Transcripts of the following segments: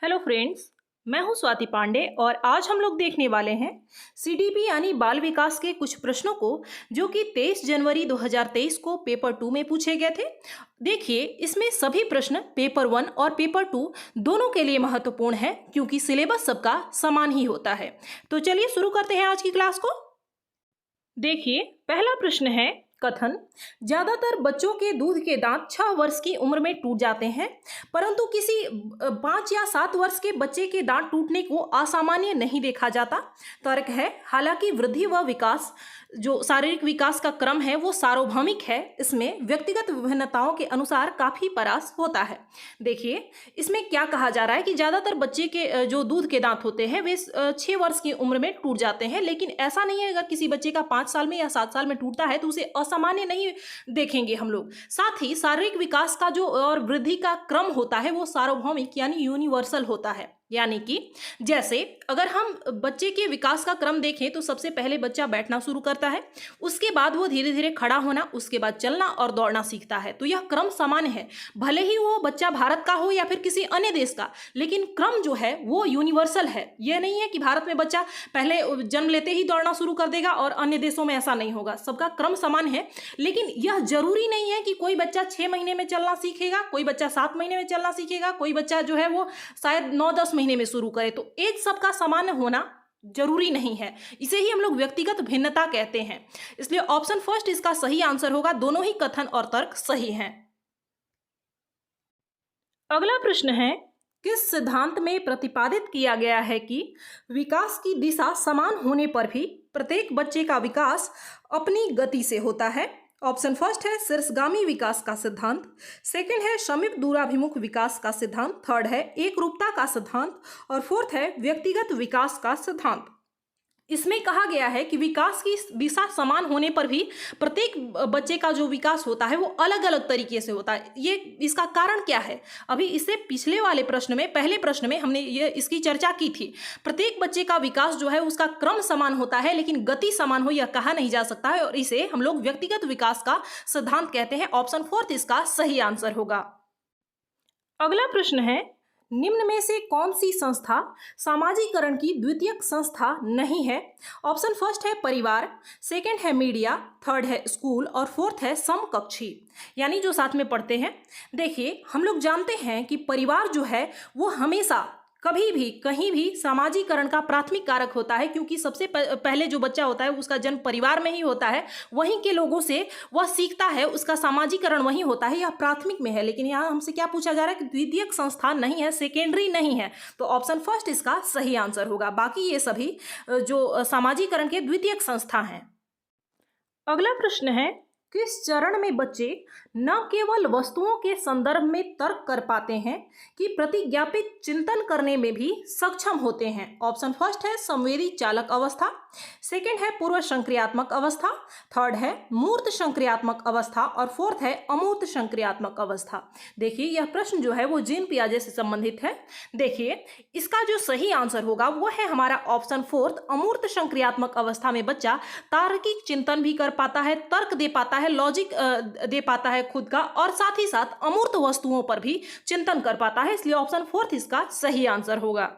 Hello friends. मैं हूं स्वाति पांडे और आज हम लोग देखने वाले हैं सीडीपी यानी बाल विकास के कुछ प्रश्नों को जो कि 23 जनवरी 2023 को पेपर 2 में पूछे गए थे। देखिए, इसमें सभी प्रश्न पेपर 1 और पेपर 2 दोनों के लिए महत्वपूर्ण है क्योंकि सिलेबस सबका समान ही होता है। तो चलिए शुरू करते हैं आज की क्लास को। देखिए, पहला प्रश्न है कथन। ज्यादातर बच्चों के दूध के दांत 6 वर्ष की उम्र में टूट जाते हैं, परंतु किसी 5 या 7 वर्ष के बच्चे के दांत टूटने को असामान्य नहीं देखा जाता। तर्क है, हालांकि वृद्धि व विकास जो शारीरिक विकास का क्रम है वो सार्वभौमिक है, इसमें व्यक्तिगत विभिन्नताओं के अनुसार काफी परास होता है। देखिए, इसमें क्या कहा जा रहा है कि ज्यादातर बच्चे के जो दूध के दांत होते हैं वे 6 वर्ष की उम्र में टूट जाते हैं, लेकिन ऐसा नहीं है अगर किसी बच्चे का 5 साल में या 7 साल में टूटता है तो उसे असामान्य नहीं देखेंगे हम लोग। साथ ही शारीरिक विकास का जो और वृद्धि का क्रम होता है वो सार्वभौमिक यानी यूनिवर्सल होता है। यानी कि जैसे अगर हम बच्चे के विकास का क्रम देखें तो सबसे पहले बच्चा बैठना शुरू करता है, उसके बाद वो धीरे धीरे खड़ा होना, उसके बाद चलना और दौड़ना सीखता है। तो यह क्रम समान है, भले ही वो बच्चा भारत का हो या फिर किसी अन्य देश का, लेकिन क्रम जो है वो यूनिवर्सल है। यह नहीं है कि भारत में बच्चा पहले जन्म लेते ही दौड़ना शुरू कर देगा और अन्य देशों में ऐसा नहीं होगा। सबका क्रम समान है, लेकिन यह जरूरी नहीं है कि कोई बच्चा 6 महीने में चलना सीखेगा, कोई बच्चा 7 महीने में चलना सीखेगा, कोई बच्चा जो है वो शायद 9-10 महीने में शुरू करे। तो एक सबका समान होना जरूरी नहीं है, इसे ही हम लोग व्यक्तिगत भिन्नता कहते हैं। इसलिए ऑप्शन फर्स्ट इसका सही आंसर होगा। दोनों ही कथन और तर्क सही हैं। अगला प्रश्न है, किस सिद्धांत में प्रतिपादित किया गया है कि विकास की दिशा समान होने पर भी प्रत्येक बच्चे का विकास अपनी गति से होता है? ऑप्शन फर्स्ट है शीर्षगामी विकास का सिद्धांत, सेकंड है समीप दूराभिमुख विकास का सिद्धांत, थर्ड है एकरूपता का सिद्धांत और फोर्थ है व्यक्तिगत विकास का सिद्धांत। इसमें कहा गया है कि विकास की दिशा समान होने पर भी प्रत्येक बच्चे का जो विकास होता है वो अलग अलग तरीके से होता है। ये इसका कारण क्या है? अभी इससे पिछले वाले प्रश्न में, पहले प्रश्न में हमने ये इसकी चर्चा की थी। प्रत्येक बच्चे का विकास जो है उसका क्रम समान होता है, लेकिन गति समान हो यह कहा नहीं जा सकता है और इसे हम लोग व्यक्तिगत विकास का सिद्धांत कहते हैं। ऑप्शन फोर्थ इसका सही आंसर होगा। अगला प्रश्न है, निम्न में से कौन सी संस्था सामाजिकरण की द्वितीयक संस्था नहीं है? ऑप्शन फर्स्ट है परिवार, सेकंड है मीडिया, थर्ड है स्कूल और फोर्थ है समकक्षी, यानी जो साथ में पढ़ते हैं। देखिए, हम लोग जानते हैं कि परिवार जो है वो हमेशा कभी भी कहीं भी सामाजिकरण का प्राथमिक कारक होता है, क्योंकि सबसे पहले जो बच्चा होता है उसका जन्म परिवार में ही होता है, वहीं के लोगों से वह सीखता है, उसका सामाजिकरण वहीं होता है, यह प्राथमिक में है। लेकिन यहाँ हमसे क्या पूछा जा रहा है कि द्वितीयक संस्था नहीं है, सेकेंडरी नहीं है, तो ऑप्शन फर्स्ट इसका सही आंसर होगा। बाकी ये सभी जो सामाजिकरण के द्वितीयक संस्था हैं। अगला प्रश्न है, किस चरण में बच्चे न केवल वस्तुओं के संदर्भ में तर्क कर पाते हैं कि प्रतिज्ञापित चिंतन करने में भी सक्षम होते हैं? ऑप्शन फर्स्ट है संवेदी चालक अवस्था, सेकंड है पूर्व संक्रियात्मक अवस्था, थर्ड है मूर्त संक्रियात्मक अवस्था और फोर्थ है अमूर्त संक्रियात्मक अवस्था। देखिए, यह प्रश्न जो है वो जीन पियाजे से संबंधित है। देखिए, इसका जो सही आंसर होगा वो है हमारा ऑप्शन फोर्थ, अमूर्त संक्रियात्मक अवस्था में बच्चा तार्किक चिंतन भी कर पाता है, तर्क दे पाता है, लॉजिक दे पाता है खुद का, और साथ ही साथ अमूर्त वस्तुओं पर भी चिंतन कर पाता है। इसलिए ऑप्शन फोर्थ इसका सही आंसर होगा।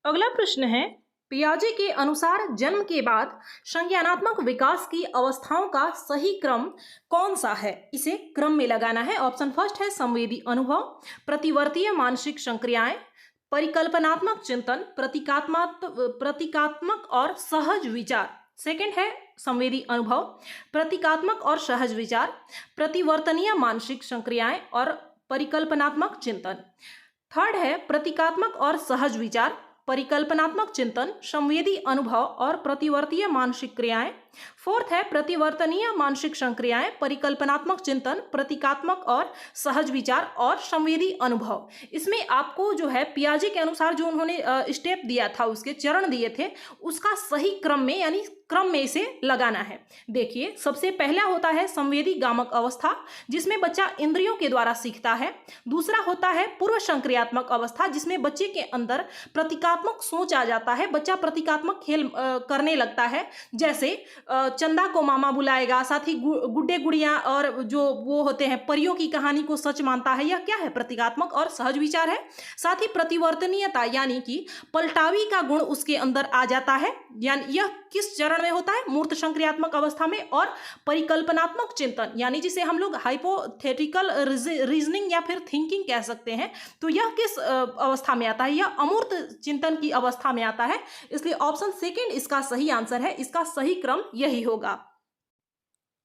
अगला प्रश्न है, पियाजे के अनुसार जन्म के बाद संज्ञानात्मक विकास की अवस्थाओं का सही क्रम कौन सा है? इसे क्रम में लगाना है। ऑप्शन फर्स्ट है संवेदी अनुभव, प्रतिवर्तीय मानसिक संक्रियाएं, परिकल्पनात्मक चिंतन, प्रतीकात्मक और सहज विचार। सेकंड है संवेदी अनुभव, प्रतीकात्मक और सहज विचार, प्रतिवर्तनीय मानसिक संक्रियाएं और परिकल्पनात्मक चिंतन। थर्ड है प्रतीकात्मक और सहज विचार, परिकल्पनात्मक चिंतन, संवेदी अनुभव और प्रतिवर्तीय मानसिक क्रियाएं। फोर्थ है प्रतिवर्तनीय मानसिक संक्रियाएं, परिकल्पनात्मक चिंतन, प्रतीकात्मक और सहज विचार और संवेदी अनुभव। इसमें आपको जो है पियाजे के अनुसार जो उन्होंने स्टेप दिया था, उसके चरण दिए थे, उसका सही क्रम में यानी क्रम में इसे लगाना है। देखिए, सबसे पहला होता है संवेदी गामक अवस्था, जिसमें बच्चा इंद्रियों के द्वारा सीखता है। दूसरा होता है पूर्व संक्रियात्मक अवस्था, जिसमें बच्चे के अंदर प्रतीकात्मक सोच आ जाता है, बच्चा प्रतीकात्मक खेल करने लगता है। जैसे चंदा को मामा बुलाएगा, साथ ही गुड्डे गुड़िया और जो वो होते हैं परियों की कहानी को सच मानता है। यह क्या है? प्रतीकात्मक और सहज विचार है। साथ ही प्रतिवर्तनीयता यानी कि पलटावी का गुण उसके अंदर आ जाता है। यानी यह किस चरण में होता है? मूर्त संक्रियात्मक अवस्था में। और परिकल्पनात्मक चिंतन यानी जिसे हम लोग हाइपोथेटिकल रीजनिंग या फिर थिंकिंग कह सकते हैं, तो यह किस अवस्था में आता है? यह अमूर्त चिंतन की अवस्था में आता है। इसलिए ऑप्शन सेकंड इसका सही आंसर है। इसका सही क्रम यही होगा।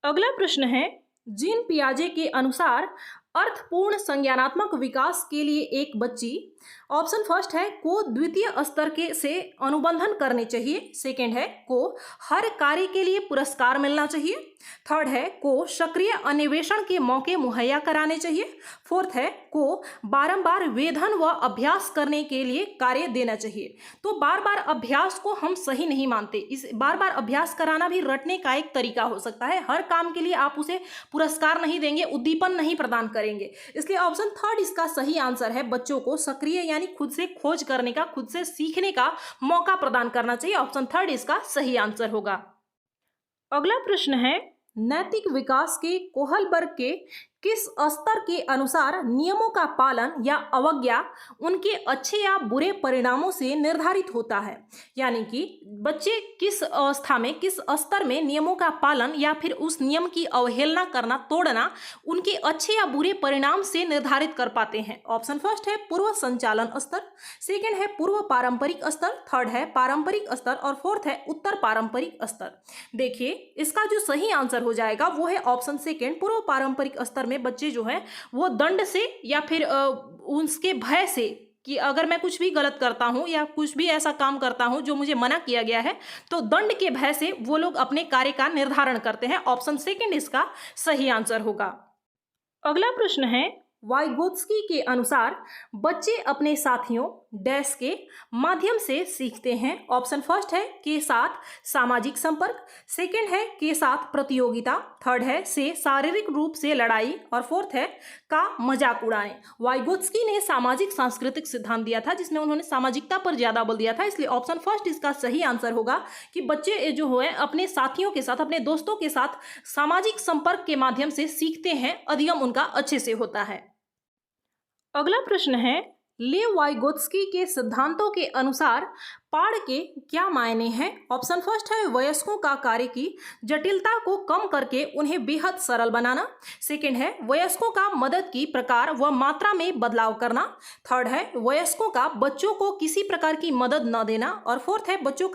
अगला प्रश्न है, जीन पियाजे के अनुसार अर्थपूर्ण संज्ञानात्मक विकास के लिए एक बच्ची, ऑप्शन फर्स्ट है को द्वितीय स्तर के से अनुबंधन करने चाहिए, सेकंड है को हर कार्य के लिए पुरस्कार मिलना चाहिए, थर्ड है को सक्रिय अन्वेषण के मौके मुहैया कराने चाहिए, फोर्थ है को बारंबार वेधन व अभ्यास करने के लिए कार्य देना चाहिए। तो बार बार अभ्यास को हम सही नहीं मानते। इस बार बार अभ्यास कराना भी रटने का एक तरीका हो सकता है। हर काम के लिए आप उसे पुरस्कार नहीं देंगे, उद्दीपन नहीं प्रदान करेंगे। इसलिए ऑप्शन थर्ड इसका सही आंसर है। बच्चों को सक्रिय यानी खुद से खोज करने का, खुद से सीखने का मौका प्रदान करना चाहिए। ऑप्शन थर्ड इसका सही आंसर होगा। अगला प्रश्न है, नैतिक विकास के कोहलबर्ग के किस स्तर के अनुसार नियमों का पालन या अवज्ञा उनके अच्छे या बुरे परिणामों से निर्धारित होता है? यानी कि बच्चे किस अवस्था में, किस स्तर में नियमों का पालन या फिर उस नियम की अवहेलना करना, तोड़ना उनके अच्छे या बुरे परिणाम से निर्धारित कर पाते हैं? ऑप्शन फर्स्ट है पूर्व संचालन स्तर, सेकंड है पूर्व पारंपरिक स्तर, थर्ड है पारंपरिक स्तर और फोर्थ है उत्तर पारंपरिक स्तर। देखिए इसका जो सही आंसर हो जाएगा वो है ऑप्शन सेकंड, पूर्व पारंपरिक स्तर में बच्चे जो है वो दंड से या फिर उसके भय से कि अगर मैं कुछ भी गलत करता हूं या कुछ भी ऐसा काम करता हूं जो मुझे मना किया गया है, तो दंड के भय से वो लोग अपने कार्य का निर्धारण करते हैं। ऑप्शन सेकंड इसका सही आंसर होगा। अगला प्रश्न है, वाइगोत्स्की के अनुसार बच्चे अपने साथियों डैश के माध्यम से सीखते हैं। ऑप्शन फर्स्ट है के साथ सामाजिक संपर्क, सेकंड है के साथ प्रतियोगिता, थर्ड है से शारीरिक रूप से लड़ाई और फोर्थ है का मजाक उड़ाएं। वाइगोत्स्की ने सामाजिक सांस्कृतिक सिद्धांत दिया था जिसमें उन्होंने सामाजिकता पर ज्यादा बल दिया था। इसलिए ऑप्शन फर्स्ट इसका सही आंसर होगा कि बच्चे जो है अपने साथियों के साथ, अपने दोस्तों के साथ सामाजिक संपर्क के माध्यम से सीखते हैं, अधिगम उनका अच्छे से होता है। अगला प्रश्न है, लेव वाइगोत्स्की के सिद्धांतों के अनुसार पाढ़ के क्या मायने हैं? ऑप्शन फर्स्ट है वयस्कों का कार्य की जटिलता को कम करके उन्हें बेहद सरल बनाना, सेकंड है वयस्कों का मदद की प्रकार व मात्रा में बदलाव करना, थर्ड है वयस्कों का बच्चों को किसी प्रकार की मदद न देना और फोर्थ है वयस्कों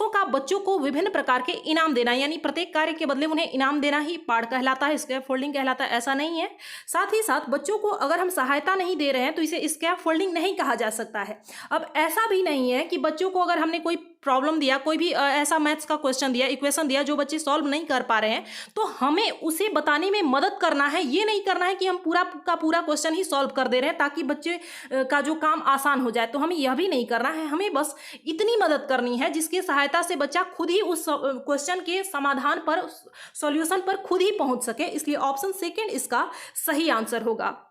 का बच्चों को विभिन्न प्रकार के इनाम देना, यानी प्रत्येक कार्य के बदले उन्हें इनाम देना ही पाढ़ कहलाता है, स्कैप फोल्डिंग कहलाता है, ऐसा नहीं है। साथ ही साथ बच्चों को अगर हम सहायता नहीं दे रहे हैं तो इसे स्कैप फोल्डिंग नहीं कहा जा सकता है। अब ऐसा भी नहीं है कि बच्चों को अगर हमने कोई प्रॉब्लम दिया, कोई भी ऐसा मैथ्स का क्वेश्चन दिया, इक्वेशन दिया जो बच्चे सॉल्व नहीं कर पा रहे हैं, तो हमें उसे बताने में मदद करना है। ये नहीं करना है कि हम पूरा का पूरा क्वेश्चन ही सॉल्व कर दे रहे हैं ताकि बच्चे का जो काम आसान हो जाए, तो हमें यह भी नहीं करना है। हमें बस इतनी मदद करनी है जिसकी सहायता से बच्चा खुद ही उस क्वेश्चन के समाधान पर, सॉल्यूशन पर खुद ही पहुंच सके। इसलिए ऑप्शन सेकेंड इसका सही आंसर होगा।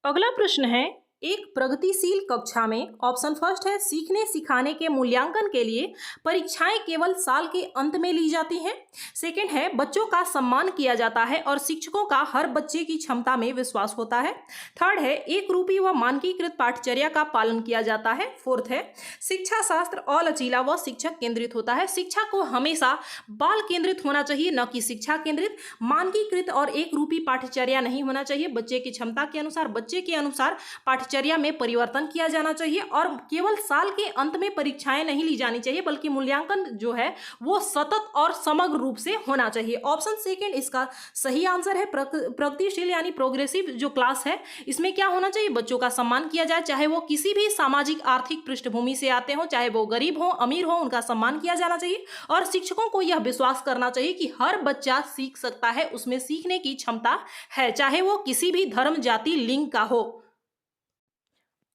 अगला प्रश्न है, एक प्रगतिशील कक्षा में ऑप्शन फर्स्ट है सीखने सिखाने के मूल्यांकन के लिए परीक्षाएं केवल साल के अंत में ली जाती हैं, सेकंड है बच्चों का सम्मान किया जाता है और शिक्षकों का हर बच्चे की क्षमता में विश्वास होता है, थर्ड है एक रूपी व मानकीकृत पाठचर्या का पालन किया जाता है, फोर्थ है शिक्षा शास्त्र अलचीला व शिक्षक केंद्रित होता है। शिक्षा को हमेशा बाल केंद्रित होना चाहिए, न कि शिक्षा केंद्रित। मानकीकृत और एक रूपी पाठचर्या नहीं होना चाहिए। बच्चे की क्षमता के अनुसार, बच्चे के अनुसार पाठचर्या में परिवर्तन किया जाना चाहिए और केवल साल के अंत में परीक्षाएं नहीं ली जानी चाहिए, बल्कि मूल्यांकन जो है वो सतत और समग्र रूप से होना चाहिए। ऑप्शन सेकंड इसका सही आंसर है। प्रगतिशील यानी प्रोग्रेसिव जो क्लास है, इसमें क्या होना चाहिए? बच्चों का सम्मान किया जाए, चाहे वो किसी भी सामाजिक आर्थिक पृष्ठभूमि से आते हो, चाहे वो गरीब हो अमीर हो, उनका सम्मान किया जाना चाहिए और शिक्षकों को यह विश्वास करना चाहिए कि हर बच्चा सीख सकता है, उसमें सीखने की क्षमता है, चाहे वो किसी भी धर्म, जाति, लिंग का हो।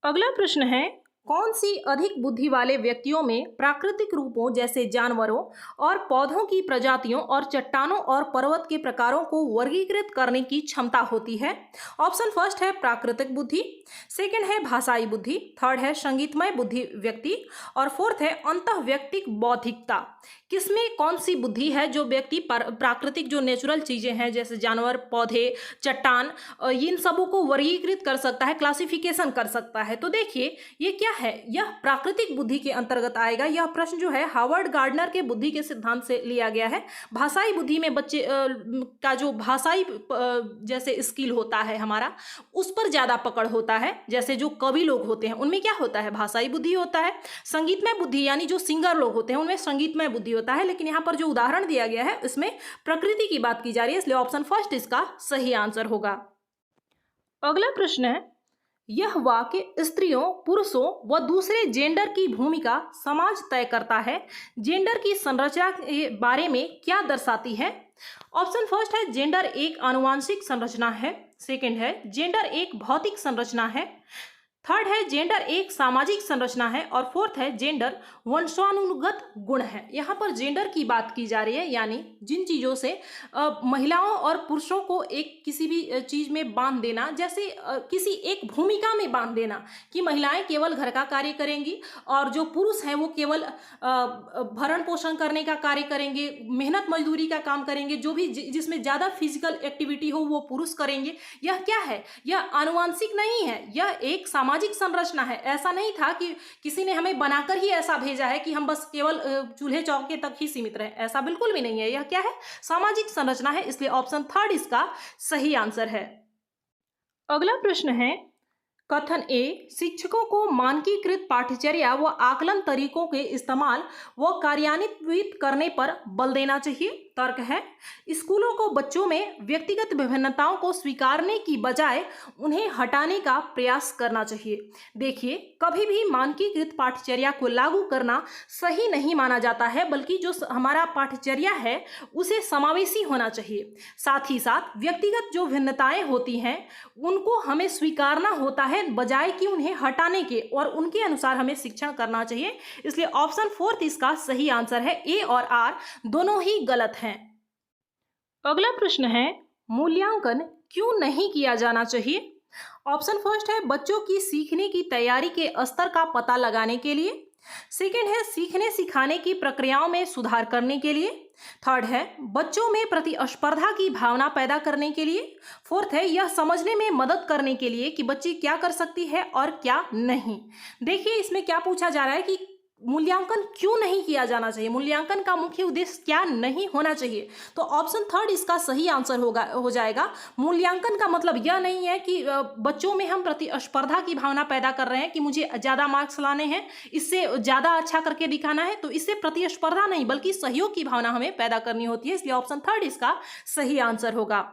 अगला प्रश्न है, कौन सी अधिक बुद्धि वाले व्यक्तियों में प्राकृतिक रूपों जैसे जानवरों और पौधों की प्रजातियों और चट्टानों और पर्वत के प्रकारों को वर्गीकृत करने की क्षमता होती है? ऑप्शन फर्स्ट है प्राकृतिक बुद्धि, सेकंड है भाषाई बुद्धि, थर्ड है संगीतमय बुद्धि व्यक्ति और फोर्थ है अंतःव्यक्तिक बौद्धिकता। किसमें कौन सी बुद्धि है जो व्यक्ति प्राकृतिक जो नेचुरल चीजें हैं जैसे जानवर, पौधे, चट्टान, इन सबों को वर्गीकृत कर सकता है, क्लासिफिकेशन कर सकता है? तो देखिए ये क्या है, यह प्राकृतिक बुद्धि के अंतर्गत आएगा। यह प्रश्न जो है हार्वर्ड गार्डनर के बुद्धि के सिद्धांत से लिया गया है। भाषाई बुद्धि में बच्चे का जो भाषाई जैसे स्किल होता है हमारा, उस पर ज्यादा पकड़ होता है। जैसे जो कवि लोग होते हैं उनमें क्या होता है, भाषाई बुद्धि होता है। संगीतमय बुद्धि यानी जो सिंगर लोग होते हैं उनमें संगीतमय बुद्धि होता है। लेकिन यहाँ पर जो उदाहरण दिया गया है इसमें प्रकृति की बात की जा रही है, इसलिए ऑप्शन फर्स्ट इसका सही आंसर होगा। अगला प्रश्न है, यह वाक्य स्त्रियों, पुरुषों व दूसरे जेंडर की भूमिका समाज तय करता है, जेंडर की संरचना के बारे में क्या दर्शाती है? ऑप्शन फर्स्ट है जेंडर एक आनुवांशिक संरचना है, सेकंड है जेंडर एक भौतिक संरचना है, थर्ड है जेंडर एक सामाजिक संरचना है और फोर्थ है जेंडर वंशानुगत गुण है। यहाँ पर जेंडर की बात की जा रही है, यानी जिन चीज़ों से महिलाओं और पुरुषों को एक किसी भी चीज़ में बांध देना, जैसे किसी एक भूमिका में बांध देना कि महिलाएं केवल घर का कार्य करेंगी और जो पुरुष हैं वो केवल भरण पोषण करने का कार्य करेंगे, मेहनत मजदूरी का काम करेंगे, जो भी जिसमें ज़्यादा फिजिकल एक्टिविटी हो वो पुरुष करेंगे। यह क्या है, यह आनुवांशिक नहीं है, यह एक सामाजिक संरचना है। ऐसा नहीं था कि किसी ने हमें बनाकर ही ऐसा भेजा है कि हम बस केवल चूल्हे चौके तक ही सीमित रहें, ऐसा बिल्कुल भी नहीं है। यह क्या है, सामाजिक संरचना है, इसलिए ऑप्शन थर्ड इसका सही आंसर है। अगला प्रश्न है, कथन ए, शिक्षकों को मानकीकृत पाठ्यचर्या व आकलन तरीकों के इस्तेमाल व कार्यान्वित करने पर बल देना चाहिए। तर्क है, स्कूलों को बच्चों में व्यक्तिगत विभिन्नताओं को स्वीकारने की बजाय उन्हें हटाने का प्रयास करना चाहिए। देखिए, कभी भी मानकीकृत पाठ्यचर्या को लागू करना सही नहीं माना जाता है, बल्कि जो हमारा पाठ्यचर्या है उसे समावेशी होना चाहिए। साथ ही साथ व्यक्तिगत जो भिन्नताएं होती हैं उनको हमें स्वीकारना होता है, बजाय कि उन्हें हटाने के, और उनके अनुसार हमें शिक्षण करना चाहिए। इसलिए ऑप्शन फोर्थ इसका सही आंसर है। ए और आर दोनों ही गलत हैं। अगला प्रश्न है, मूल्यांकन क्यों नहीं किया जाना चाहिए? ऑप्शन फर्स्ट है बच्चों की सीखने की तैयारी के स्तर का पता लगाने के लिए, सेकंड है सीखने सिखाने की प्रक्रियाओं में सुधार करने के लिए, थर्ड है बच्चों में प्रतिस्पर्धा की भावना पैदा करने के लिए, फोर्थ है यह समझने में मदद करने के लिए कि बच्ची क्या कर सकती है और क्या नहीं। देखिए, इसमें क्या पूछा जा रहा है कि मूल्यांकन क्यों नहीं किया जाना चाहिए, मूल्यांकन का मुख्य उद्देश्य क्या नहीं होना चाहिए। तो ऑप्शन थर्ड इसका सही आंसर हो जाएगा। मूल्यांकन का मतलब यह नहीं है कि बच्चों में हम प्रतिस्पर्धा की भावना पैदा कर रहे हैं कि मुझे ज़्यादा मार्क्स लाने हैं, इससे ज़्यादा अच्छा करके दिखाना है, तो इससे प्रतिस्पर्धा नहीं बल्कि सहयोग की भावना हमें पैदा करनी होती है। इसलिए ऑप्शन थर्ड इसका सही आंसर होगा।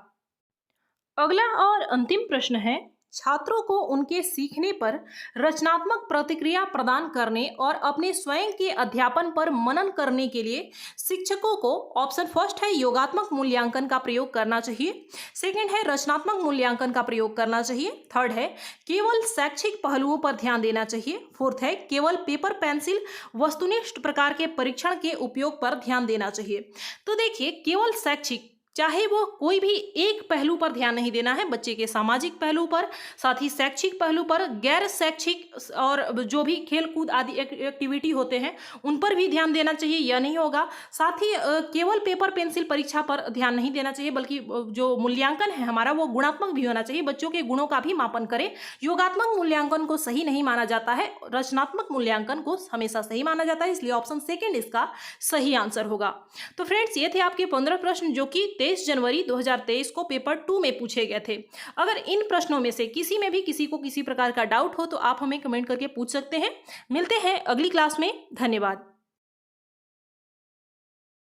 अगला और अंतिम प्रश्न है, छात्रों को उनके सीखने पर रचनात्मक प्रतिक्रिया प्रदान करने और अपने स्वयं के अध्यापन पर मनन करने के लिए शिक्षकों को ऑप्शन फर्स्ट है योगात्मक मूल्यांकन का प्रयोग करना चाहिए, सेकंड है रचनात्मक मूल्यांकन का प्रयोग करना चाहिए, थर्ड है केवल शैक्षिक पहलुओं पर ध्यान देना चाहिए, फोर्थ है केवल पेपर पेंसिल वस्तुनिष्ठ प्रकार के परीक्षण के उपयोग पर ध्यान देना चाहिए। तो देखिए, केवल शैक्षिक, चाहे वो कोई भी एक पहलू पर ध्यान नहीं देना है, बच्चे के सामाजिक पहलू पर, साथ ही शैक्षिक पहलू पर, गैर शैक्षिक और जो भी खेल कूद आदि एक्टिविटी होते हैं उन पर भी ध्यान देना चाहिए, यह नहीं होगा। साथ ही केवल पेपर पेंसिल परीक्षा पर ध्यान नहीं देना चाहिए, बल्कि जो मूल्यांकन है हमारा वो गुणात्मक भी होना चाहिए, बच्चों के गुणों का भी मापन करें। योगात्मक मूल्यांकन को सही नहीं माना जाता है, रचनात्मक मूल्यांकन को हमेशा सही माना जाता है, इसलिए ऑप्शन सेकेंड इसका सही आंसर होगा। तो फ्रेंड्स, ये थे आपके 15 प्रश्न जो कि 23 जनवरी 2023 को पेपर 2 में पूछे गए थे। अगर इन प्रश्नों में से किसी में भी किसी को किसी प्रकार का डाउट हो तो आप हमें कमेंट करके पूछ सकते हैं। मिलते हैं अगली क्लास में। धन्यवाद।